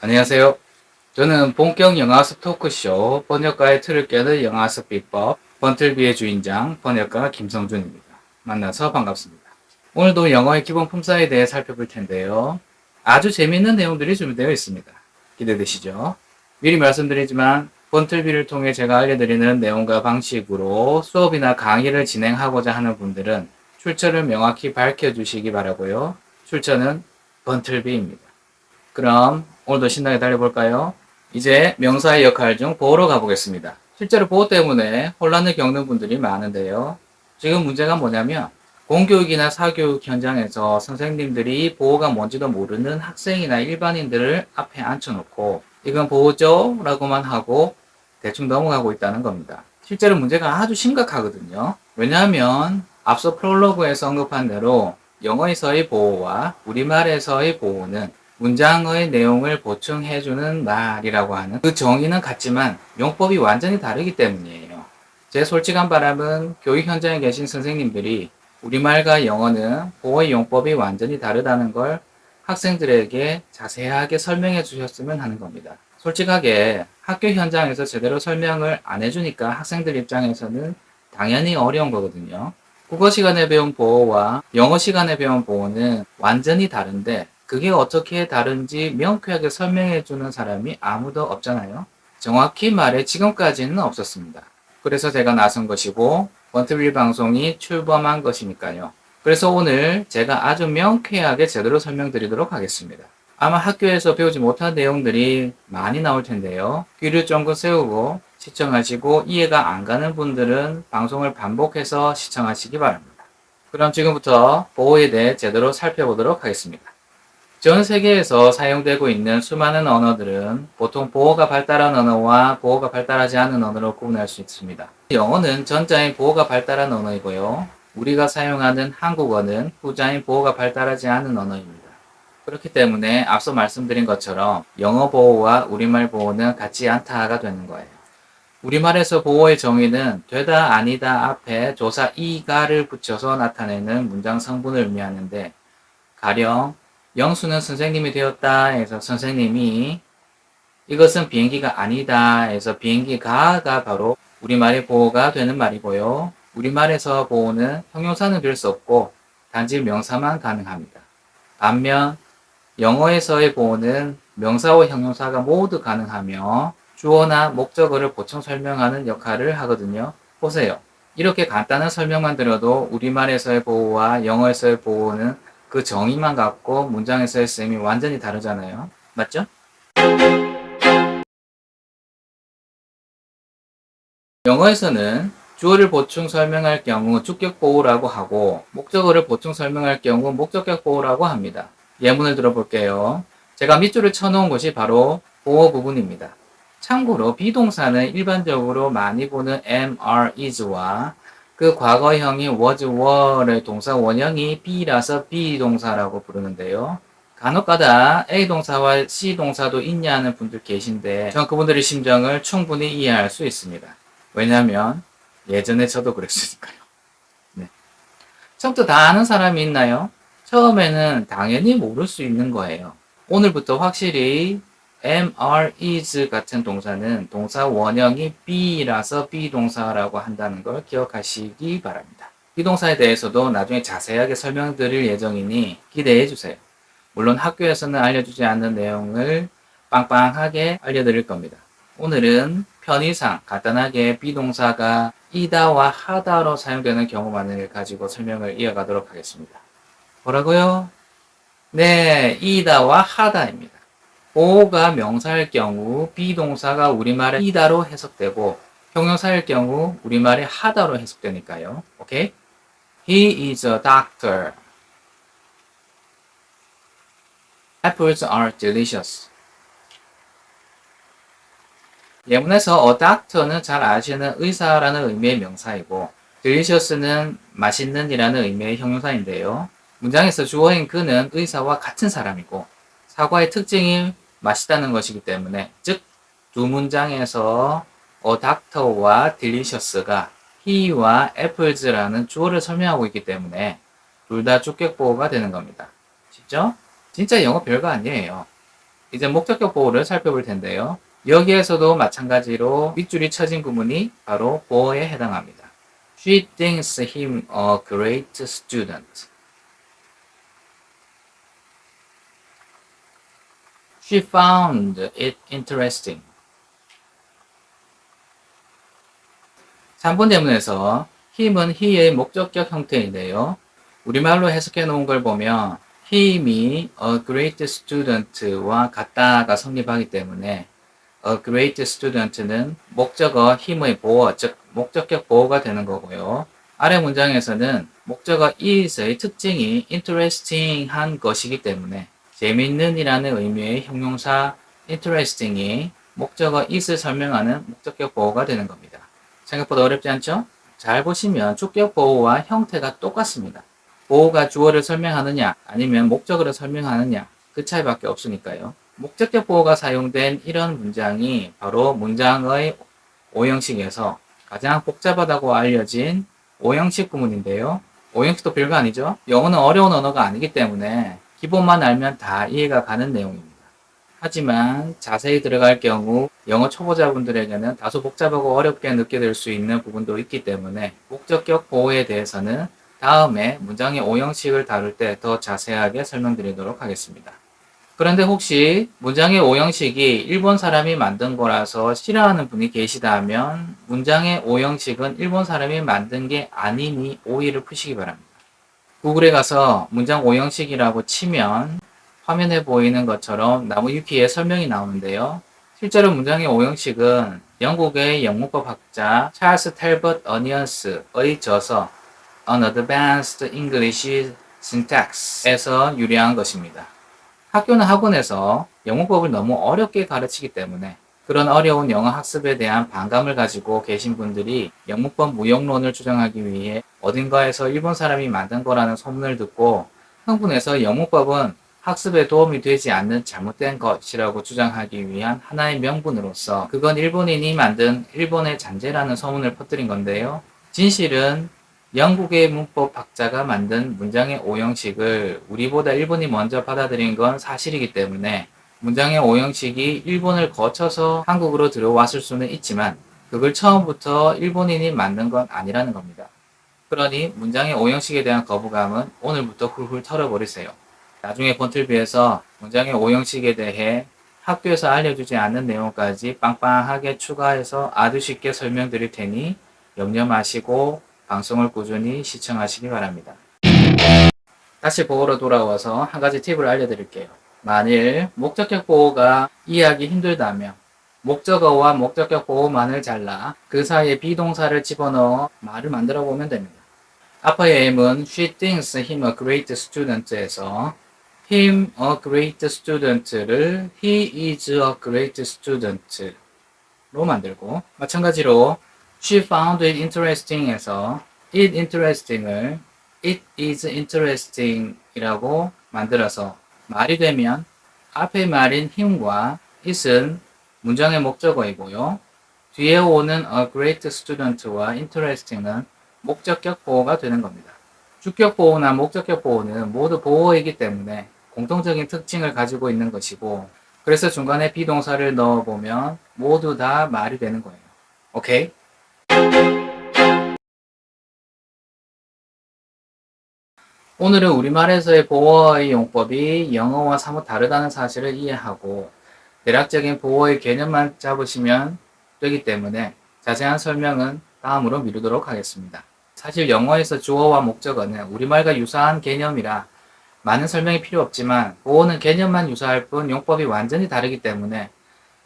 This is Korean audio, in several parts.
안녕하세요. 저는 본격 영화학습 토크쇼 번역가의 틀을 깨는 영화학습 비법 번틀비의 주인장 번역가 김성준입니다. 만나서 반갑습니다. 오늘도 영어의 기본 품사에 대해 살펴볼 텐데요. 아주 재미있는 내용들이 준비되어 있습니다. 기대되시죠? 미리 말씀드리지만 번틀비를 통해 제가 알려드리는 내용과 방식으로 수업이나 강의를 진행하고자 하는 분들은 출처를 명확히 밝혀주시기 바라고요. 출처는 번틀비입니다. 그럼 오늘도 신나게 달려볼까요? 이제 명사의 역할 중 보호로 가보겠습니다. 실제로 보호 때문에 혼란을 겪는 분들이 많은데요. 지금 문제가 뭐냐면 공교육이나 사교육 현장에서 선생님들이 보호가 뭔지도 모르는 학생이나 일반인들을 앞에 앉혀놓고 이건 보호죠? 라고만 하고 대충 넘어가고 있다는 겁니다. 실제로 문제가 아주 심각하거든요. 왜냐하면 앞서 프롤로그에서 언급한 대로 영어에서의 보호와 우리말에서의 보호는 문장의 내용을 보충해주는 말이라고 하는 그 정의는 같지만 용법이 완전히 다르기 때문이에요. 제 솔직한 바람은 교육 현장에 계신 선생님들이 우리말과 영어는 보호의 용법이 완전히 다르다는 걸 학생들에게 자세하게 설명해 주셨으면 하는 겁니다. 솔직하게 학교 현장에서 제대로 설명을 안 해주니까 학생들 입장에서는 당연히 어려운 거거든요. 국어 시간에 배운 보호와 영어 시간에 배운 보호는 완전히 다른데 그게 어떻게 다른지 명쾌하게 설명해 주는 사람이 아무도 없잖아요. 정확히 말해 지금까지는 없었습니다. 그래서 제가 나선 것이고 번트빌 방송이 출범한 것이니까요. 그래서 오늘 제가 아주 명쾌하게 제대로 설명드리도록 하겠습니다. 아마 학교에서 배우지 못한 내용들이 많이 나올 텐데요. 귀를 쫑긋 세우고 시청하시고 이해가 안 가는 분들은 방송을 반복해서 시청하시기 바랍니다. 그럼 지금부터 보호에 대해 제대로 살펴보도록 하겠습니다. 전 세계에서 사용되고 있는 수많은 언어들은 보통 보호가 발달한 언어와 보호가 발달하지 않은 언어로 구분할 수 있습니다. 영어는 전자인 보호가 발달한 언어이고요. 우리가 사용하는 한국어는 후자인 보호가 발달하지 않은 언어입니다. 그렇기 때문에 앞서 말씀드린 것처럼 영어 보호와 우리말 보호는 같지 않다가 되는 거예요. 우리말에서 보호의 정의는 되다 아니다 앞에 조사 이가를 붙여서 나타내는 문장 성분을 의미하는데 가령 영수는 선생님이 되었다 해서 선생님이 이것은 비행기가 아니다 해서 비행기가가 바로 우리말의 보호가 되는 말이고요. 우리말에서 보호는 형용사는 될 수 없고 단지 명사만 가능합니다. 반면 영어에서의 보호는 명사와 형용사가 모두 가능하며 주어나 목적어를 보충 설명하는 역할을 하거든요. 보세요. 이렇게 간단한 설명만 들어도 우리말에서의 보호와 영어에서의 보호는 그 정의만 갖고 문장에서의 쓰임이 완전히 다르잖아요. 맞죠? 영어에서는 주어를 보충 설명할 경우 주격 보호라고 하고 목적어를 보충 설명할 경우 목적격 보호라고 합니다. 예문을 들어볼게요. 제가 밑줄을 쳐놓은 것이 바로 보호 부분입니다. 참고로 비동사는 일반적으로 많이 보는 am, are, is와 그 과거형인 was, were의 동사 원형이 be라서 비동사라고 부르는데요. 간혹가다 A 동사와 C 동사도 있냐는 분들 계신데 전 그분들의 심정을 충분히 이해할 수 있습니다. 왜냐하면 예전에 저도 그랬으니까요. 네. 처음부터 다 아는 사람이 있나요? 처음에는 당연히 모를 수 있는 거예요. 오늘부터 확실히 am, are, is 같은 동사는 동사 원형이 be라서 비동사라고 한다는 걸 기억하시기 바랍니다. 비동사에 대해서도 나중에 자세하게 설명드릴 예정이니 기대해 주세요. 물론 학교에서는 알려주지 않는 내용을 빵빵하게 알려드릴 겁니다. 오늘은 편의상 간단하게 비동사가 이다와 하다로 사용되는 경우만을 가지고 설명을 이어가도록 하겠습니다. 뭐라고요? 네, 이다와 하다입니다. 보호가 명사일 경우 비동사가 우리말의 이다로 해석되고 형용사일 경우 우리말의 하다로 해석되니까요. 오케이? He is a doctor. Apples are delicious. 예문에서 a doctor는 잘 아시는 의사라는 의미의 명사이고 delicious는 맛있는 이라는 의미의 형용사인데요. 문장에서 주어인 그는 의사와 같은 사람이고 사과의 특징이 맛있다는 것이기 때문에 즉 두 문장에서 a doctor와 delicious가 he와 apples라는 주어를 설명하고 있기 때문에 둘 다 주격 보호가 되는 겁니다. 쉽죠? 진짜 영어 별거 아니에요. 이제 목적격 보호를 살펴볼 텐데요. 여기에서도 마찬가지로 밑줄이 쳐진 구문이 바로 보호에 해당합니다. She thinks him a great student. She found it interesting. 3번 대문에서 him은 he의 목적격 형태인데요. 우리말로 해석해 놓은 걸 보면 him이 a great student와 같다가 성립하기 때문에 a great student는 목적어 him의 보호, 즉 목적격 보호가 되는 거고요. 아래 문장에서는 목적어 is의 특징이 interesting한 것이기 때문에 재밌는 이라는 의미의 형용사 interesting이 목적어 is를 설명하는 목적격 보호가 되는 겁니다. 생각보다 어렵지 않죠? 잘 보시면 주격 보호와 형태가 똑같습니다. 보호가 주어를 설명하느냐 아니면 목적어를 설명하느냐 그 차이밖에 없으니까요. 목적격 보호가 사용된 이런 문장이 바로 문장의 오형식에서 가장 복잡하다고 알려진 오형식 구문인데요. 오형식도 별거 아니죠? 영어는 어려운 언어가 아니기 때문에 기본만 알면 다 이해가 가는 내용입니다. 하지만 자세히 들어갈 경우 영어 초보자분들에게는 다소 복잡하고 어렵게 느껴질 수 있는 부분도 있기 때문에 목적격 보호에 대해서는 다음에 문장의 오형식을 다룰 때 더 자세하게 설명드리도록 하겠습니다. 그런데 혹시 문장의 오형식이 일본 사람이 만든 거라서 싫어하는 분이 계시다면 문장의 오형식은 일본 사람이 만든 게 아니니 오해를 푸시기 바랍니다. 구글에 가서 문장 오형식이라고 치면 화면에 보이는 것처럼 나무위키에 설명이 나오는데요. 실제로 문장의 오형식은 영국의 영문법 학자 찰스 텔벗 어니언스의 저서 An Advanced English Syntax에서 유래한 것입니다. 학교나 학원에서 영문법을 너무 어렵게 가르치기 때문에 그런 어려운 영어 학습에 대한 반감을 가지고 계신 분들이 영문법 무용론을 주장하기 위해 어딘가에서 일본 사람이 만든 거라는 소문을 듣고 흥분해서 영문법은 학습에 도움이 되지 않는 잘못된 것이라고 주장하기 위한 하나의 명분으로서 그건 일본인이 만든 일본의 잔재라는 소문을 퍼뜨린 건데요. 진실은 영국의 문법 학자가 만든 문장의 오형식을 우리보다 일본이 먼저 받아들인 건 사실이기 때문에 문장의 오형식이 일본을 거쳐서 한국으로 들어왔을 수는 있지만 그걸 처음부터 일본인이 만든 건 아니라는 겁니다. 그러니 문장의 오형식에 대한 거부감은 오늘부터 훌훌 털어버리세요. 나중에 번틀비에서 문장의 오형식에 대해 학교에서 알려주지 않는 내용까지 빵빵하게 추가해서 아주 쉽게 설명드릴 테니 염려 마시고 방송을 꾸준히 시청하시기 바랍니다. 다시 보호로 돌아와서 한 가지 팁을 알려드릴게요. 만일 목적격 보호가 이해하기 힘들다면 목적어와 목적격 보호만을 잘라 그 사이에 비동사를 집어넣어 말을 만들어 보면 됩니다. 아빠의 M은 She thinks him a great student에서 him a great student를 he is a great student로 만들고 마찬가지로 She found it interesting에서 it interesting을 it is interesting 이라고 만들어서 말이 되면 앞의 말인 him과 it은 문장의 목적어이고요. 뒤에 오는 a great student와 interesting은 목적격 보호가 되는 겁니다. 주격 보호나 목적격 보호는 모두 보호이기 때문에 공통적인 특징을 가지고 있는 것이고 그래서 중간에 비동사를 넣어보면 모두 다 말이 되는 거예요. 오케이? 오늘은 우리말에서의 보호의 용법이 영어와 사뭇 다르다는 사실을 이해하고 대략적인 보호의 개념만 잡으시면 되기 때문에 자세한 설명은 다음으로 미루도록 하겠습니다. 사실 영어에서 주어와 목적어는 우리말과 유사한 개념이라 많은 설명이 필요 없지만 보호는 개념만 유사할 뿐 용법이 완전히 다르기 때문에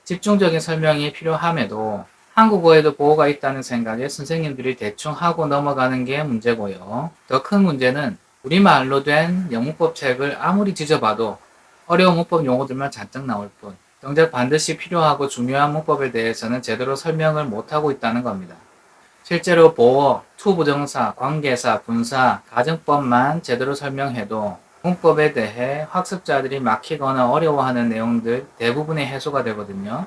집중적인 설명이 필요함에도 한국어에도 보호가 있다는 생각에 선생님들이 대충 하고 넘어가는 게 문제고요. 더 큰 문제는 우리말로 된 영문법 책을 아무리 뒤져봐도 어려운 문법 용어들만 잔뜩 나올 뿐 정작 반드시 필요하고 중요한 문법에 대해서는 제대로 설명을 못하고 있다는 겁니다. 실제로 보어, 투부정사, 관계사, 분사, 가정법만 제대로 설명해도 문법에 대해 학습자들이 막히거나 어려워하는 내용들 대부분이 해소가 되거든요.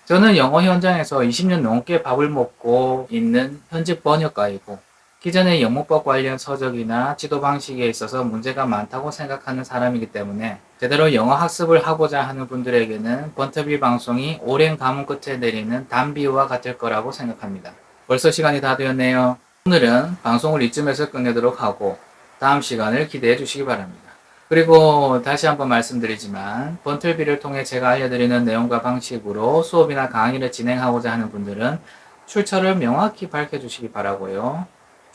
저는 영어 현장에서 20년 넘게 밥을 먹고 있는 현직 번역가이고 기존의 영문법 관련 서적이나 지도 방식에 있어서 문제가 많다고 생각하는 사람이기 때문에 제대로 영어 학습을 하고자 하는 분들에게는 번터비 방송이 오랜 가문 끝에 내리는 단비와 같을 거라고 생각합니다. 벌써 시간이 다 되었네요. 오늘은 방송을 이쯤에서 끝내도록 하고 다음 시간을 기대해 주시기 바랍니다. 그리고 다시 한번 말씀드리지만 번틀비를 통해 제가 알려드리는 내용과 방식으로 수업이나 강의를 진행하고자 하는 분들은 출처를 명확히 밝혀주시기 바라고요.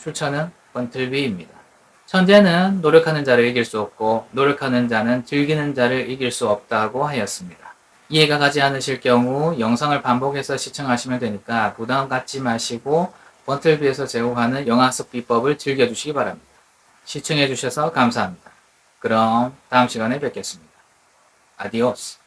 출처는 번틀비입니다. 천재는 노력하는 자를 이길 수 없고 노력하는 자는 즐기는 자를 이길 수 없다고 하였습니다. 이해가 가지 않으실 경우 영상을 반복해서 시청하시면 되니까 부담 갖지 마시고 번틀비에서 제공하는 영어학습 비법을 즐겨주시기 바랍니다. 시청해주셔서 감사합니다. 그럼 다음 시간에 뵙겠습니다. 아디오스.